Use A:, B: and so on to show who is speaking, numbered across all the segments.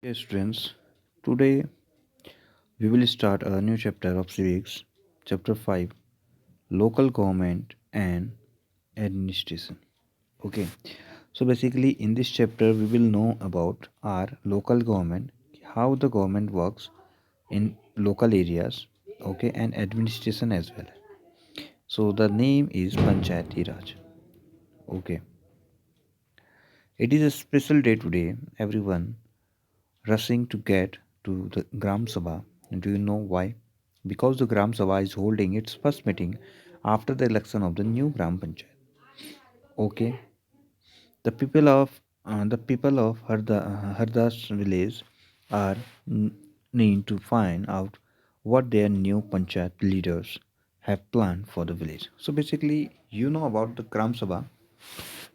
A: Yes, friends, today we will start a new chapter of civics, chapter 5, local government and administration. Okay, so basically, in this chapter, we will know about our local government, how the government works in local areas, okay, and administration as well. So, the name is Panchayati Raj. Okay, it is a special day today, everyone rushing to get to the Gram Sabha. Do you know why? Because the Gram Sabha is holding its first meeting after the election of the new Gram Panchayat. Okay, the people of Hardas village are need to find out what their new Panchayat leaders have planned for the village. So basically, you know about the Gram Sabha.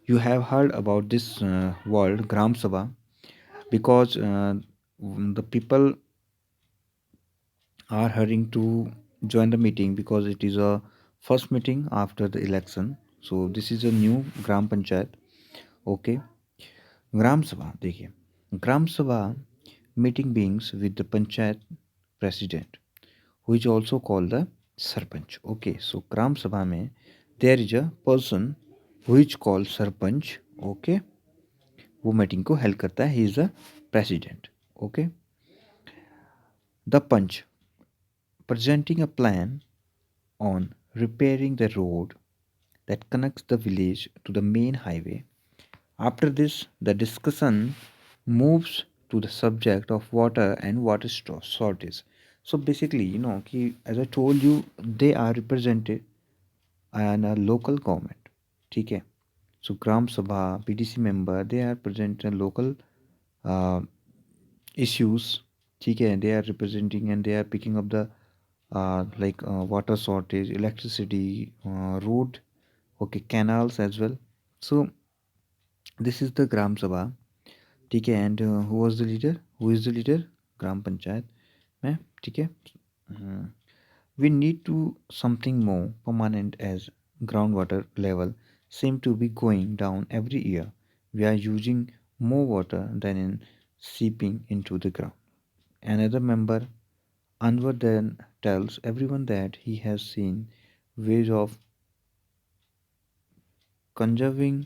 A: You have heard about this word Gram Sabha because the people are hurrying to join the meeting because it is a first meeting after the election. So this is a new gram panchayat. Okay, gram sabha देखिए, gram sabha meeting begins with the panchayat president, who is also called the sarpanch. Okay, so gram sabha में there is a person who is called sarpanch. Okay, वो meeting को help करता है, he is the president. Okay, the punch presenting a plan on repairing the road that connects the village to the main highway. After this, the discussion moves to the subject of water and water shortage. So basically, as I told you, they are represented and a local government. ठीक है? So Gram Sabha, PDC member, they are presenting local uh, issues. ठीक है? They are representing and they are picking up the water shortage, electricity, road, okay, canals as well. So this is the Gram Sabha. ठीक है? And who was the leader? Who is the leader? Gram Panchayat में. ठीक है? Hmm. We need to something more permanent as groundwater level seem to be going down every year. We are using more water than in seeping into the ground. Another member, Anwar, then tells everyone that he has seen ways of conserving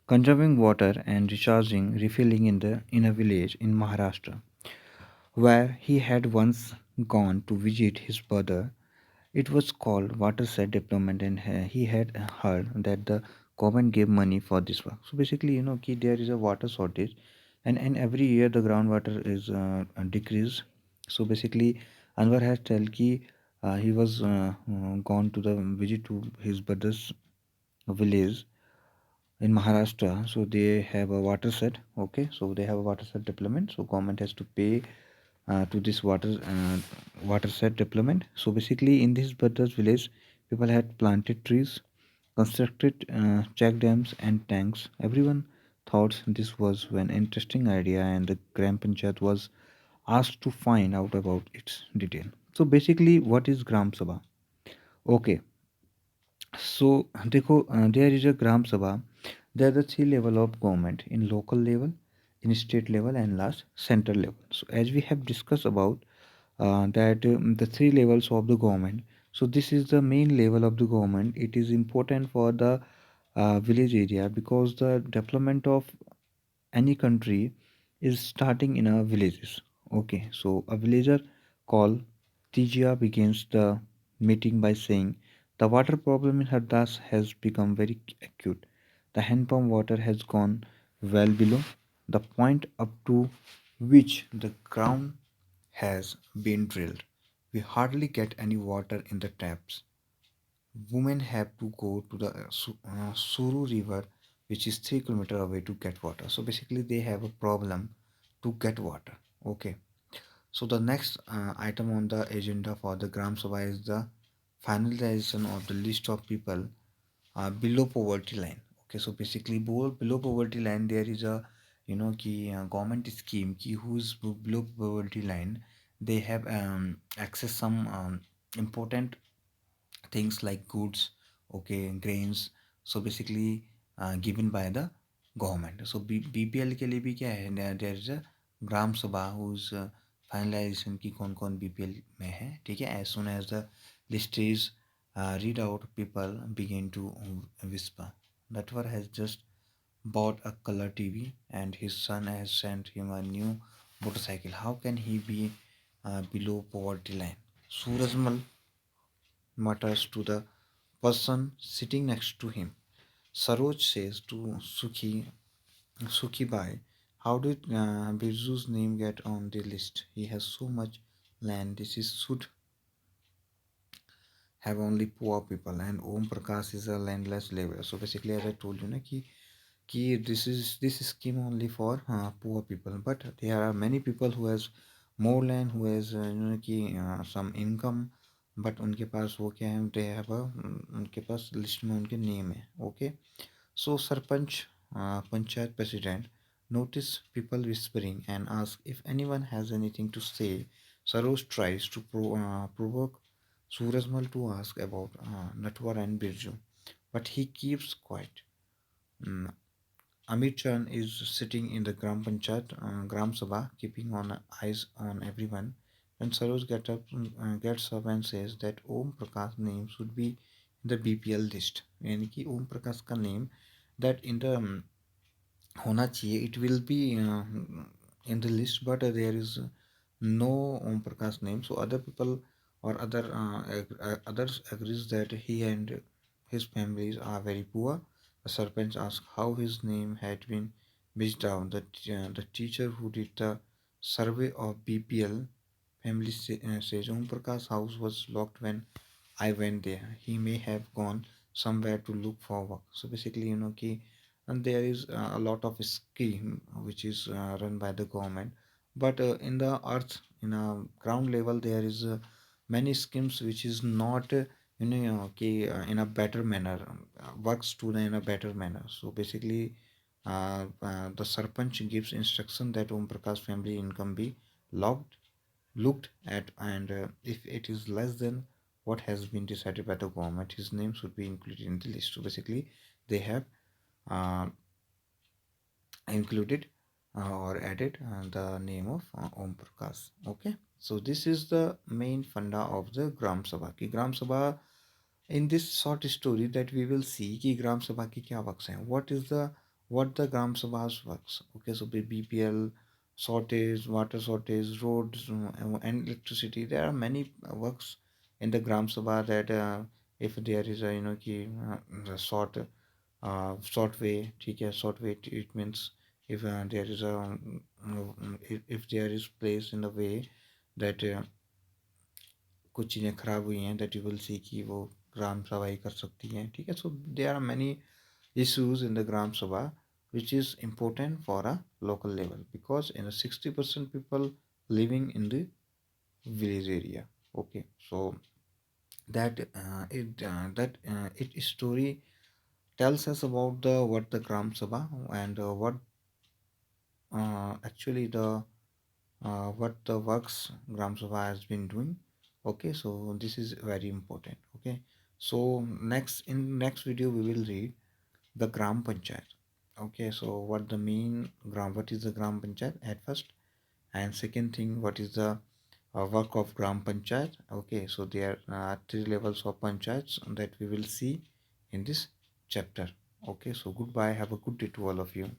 A: conserving water and recharging refilling in a village in Maharashtra where he had once gone to visit his brother. It was called watershed development, and he had heard that the government gave money for this work. So basically, there is a water shortage, and every year the groundwater is decreased. So basically, Anwar has told ki he was gone to the visit to his brother's village in Maharashtra. So they have a watershed. Okay, so they have a watershed development. So government has to pay to this watershed development. So basically, in this brothers village, people had planted trees, constructed check dams and tanks. Everyone thought this was an interesting idea, and the Gram Panchayat was asked to find out about its detail. So basically, what is Gram Sabha? Okay, so देखो, there is a Gram Sabha. There are the three level of government: in local level, in state level, and last central level. So as we have discussed about that the three levels of the government. So this is the main level of the government. It is important for the village area because the development of any country is starting in our villages. Okay, so a villager called Tijia begins the meeting by saying, the water problem in Hardas has become very acute. The hand pump water has gone well below the point up to which the ground has been drilled. We hardly get any water in the taps. Women have to go to the Suru River, which is 3 kilometers away, to get water. So basically, they have a problem to get water. Okay. So the next item on the agenda for the Gram Sabha is the finalization of the list of people below poverty line. Okay, so basically below poverty line there is a ki government scheme ki who's below poverty line, they have access some important things like goods, okay, grains, so basically given by the government. So BPL के लिए भी क्या है, there is a ग्राम सभा who's finalisation की कौन कौन BPL में है, ठीक है. As soon as the list is read out, people begin to whisper. Natwar has just bought a color TV and his son has sent him a new motorcycle. How can he be below poverty line? Surajmal mutters to the person sitting next to him. Saroj says to Sukhi Bai, how did Birju's name get on the list? He has so much land. This is should have only poor people, and Om Prakash is a landless laborer. So basically, as I told you, na, कि this scheme only for poor people, but there are many people who has more land, who has कि some income, but उनके पास वो क्या है, they have a उनके पास list में उनके name है. Okay. So Sarpanch, Panchayat President, notice people whispering and ask if anyone has anything to say. Saroj tries to provoke Surajmal to ask about Natwar and Birju, but he keeps quiet. Mm, Amir Chan is sitting in the Gram Panchayat, Gram Sabha, keeping on eyes on everyone. When Saroj gets up and says that Om Prakash name should be in the BPL list, यानी कि ओम प्रकाश का name that in the होना चाहिए, it will be in the list, but there is no Om Prakash name. So other people or others agrees that he and his families are very poor. The serpent asked how his name had been missed out. The teacher who did the survey of BPL family says Om Prakash house was locked when I went there. He may have gone somewhere to look for work. So basically, and there is a lot of scheme which is run by the government, but in the earth, in a ground level, there is many schemes which is not, okay, in a better manner, works to in a better manner. So basically, the sarpanch gives instruction that Om Prakash family income be logged looked at, and if it is less than what has been decided by the government, his name should be included in the list. So basically, they have uh, included or added the name of Om Prakash. Okay, so this is the main funda of the Gram Sabha. Ki Gram Sabha, in this short story that we will see कि ग्राम सभा की क्या works हैं, what the gram सभा's works. Okay, so BPL, shortage, water shortage, roads, and electricity, there are many works in the ग्राम सभा that if there is a कि short way, ठीक है, short way, it means if there is a if there is place in the way that कुछ चीज़ें खराब हुई हैं, that you will see कि वो ग्राम सभा ही कर सकती हैं, ठीक है. So there are many issues in the gram sabha which is important for a local level, because in a 60% people living in the village area. Okay, so it story tells us about the what the gram sabha and what actually the what the works Gram Sabha has been doing. Okay, so this is very important. Okay, so next video we will read the Gram Panchayat. Okay, so what is the Gram Panchayat at first, and second thing, what is the work of Gram Panchayat. Okay, so there are three levels of panchayats that we will see in this chapter. Okay, so goodbye, have a good day to all of you.